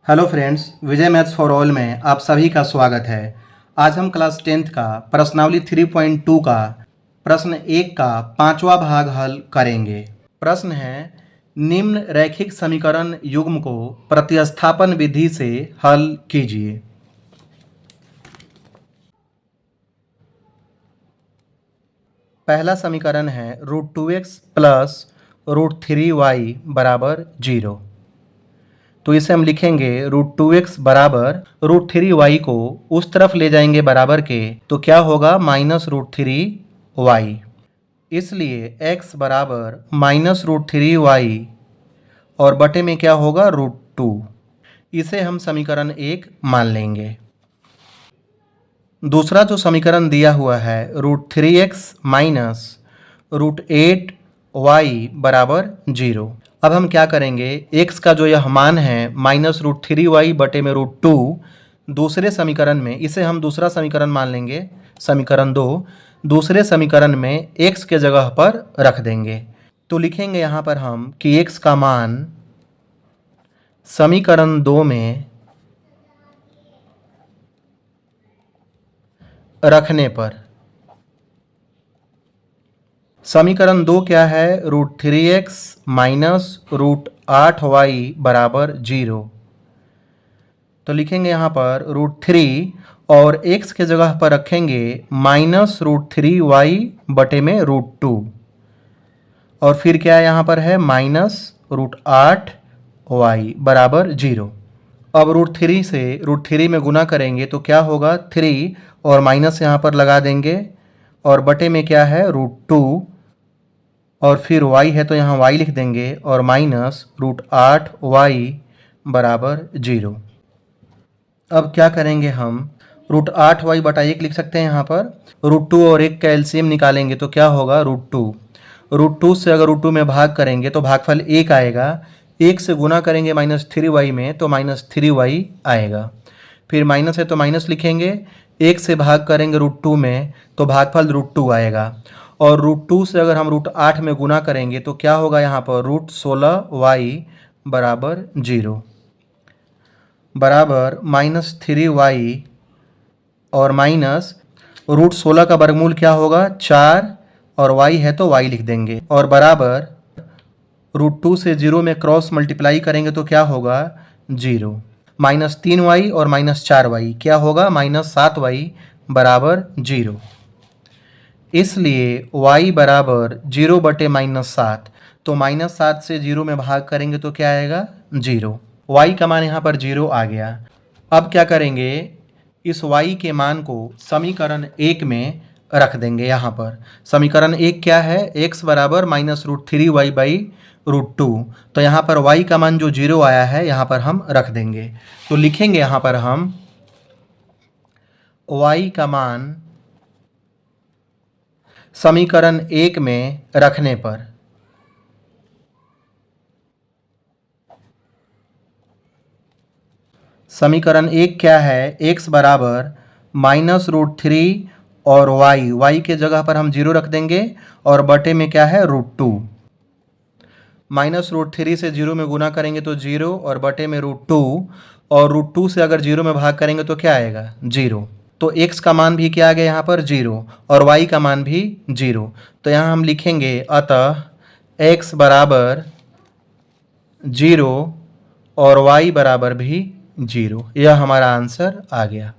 Hello friends, Vijay maths for all में आप सभी का स्वागत है। आज हम क्लास 10th का प्रश्नावली 3.2 का प्रश्न 1 का 5वां भाग हल करेंगे। प्रश्न है, निम्न रैखिक समीकरण युग्म को प्रतिस्थापन विधि से हल कीजिए। पहला समीकरण है √2x प्लस √3y बराबर 0। तो इसे हम लिखेंगे √2x बराबर √3y को उस तरफ ले जाएंगे बराबर के, तो क्या होगा -√3y। इसलिए x बराबर -√3y और बटे में क्या होगा √2। इसे हम समीकरण 1 मान लेंगे। दूसरा जो समीकरण दिया हुआ है √3x माइनस √8y बराबर 0। अब हम क्या करेंगे, x का जो यह मान है -√3y बटे में √2 दूसरे समीकरण में, इसे हम दूसरा समीकरण मान लेंगे, समीकरण 2। दूसरे समीकरण में x के जगह पर रख देंगे। तो लिखेंगे यहाँ पर हम कि x का मान समीकरण 2 में रखने पर, समीकरण 2 क्या है, √3x माइनस √8y बराबर 0। तो लिखेंगे यहाँ पर √3 और x के जगह पर रखेंगे -√3y बटे में √2 और फिर क्या यहाँ पर है -√8y बराबर 0। अब √3 से √3 में गुना करेंगे तो क्या होगा 3 और माइनस यहाँ पर लगा देंगे और बटे में क्या है √2 और फिर y है तो यहाँ y लिख देंगे और -√8y बराबर 0। अब क्या करेंगे हम, √8y बटा 1 लिख सकते हैं यहाँ पर। √2 और 1 का एलसीएम निकालेंगे तो क्या होगा √2। √2 से अगर √2 में भाग करेंगे तो भागफल 1 आएगा। 1 से गुना करेंगे -3y में तो -3y आएगा। फिर माइनस है तो माइनस लिखेंगे। 1 से भाग करेंगे √2 में तो भागफल √2 आएगा। और √2 से अगर हम √8 में गुना करेंगे तो क्या होगा यहाँ पर √16y बराबर 0 बराबर -3y और माइनस √16 का वर्गमूल क्या होगा 4 और y है तो y लिख देंगे और बराबर √2 से 0 में क्रॉस मल्टीप्लाई करेंगे तो क्या होगा 0। -3y और -4y क्या होगा -7y बराबर 0। इसलिए y बराबर 0 बटे -7, तो -7 से 0 में भाग करेंगे तो क्या आएगा 0। y का मान यहाँ पर 0 आ गया। अब क्या करेंगे, इस y के मान को समीकरण 1 में रख देंगे। यहाँ पर समीकरण 1 क्या है, x बराबर -√3y बाई √2। तो यहाँ पर y का मान जो 0 आया है यहाँ पर हम रख देंगे। तो लिखेंगे यहाँ पर हम y का मान समीकरण 1 में रखने पर समीकरण 1 क्या है, x बराबर -√3 और y के जगह पर हम 0 रख देंगे और बटे में क्या है √2। -√3 से 0 में गुना करेंगे तो 0 और बटे में √2 और √2 से अगर 0 में भाग करेंगे तो क्या आएगा 0। तो x का मान भी क्या आ गया यहाँ पर 0 और y का मान भी 0। तो यहाँ हम लिखेंगे अतः x बराबर 0 और y बराबर भी 0। यह हमारा आंसर आ गया।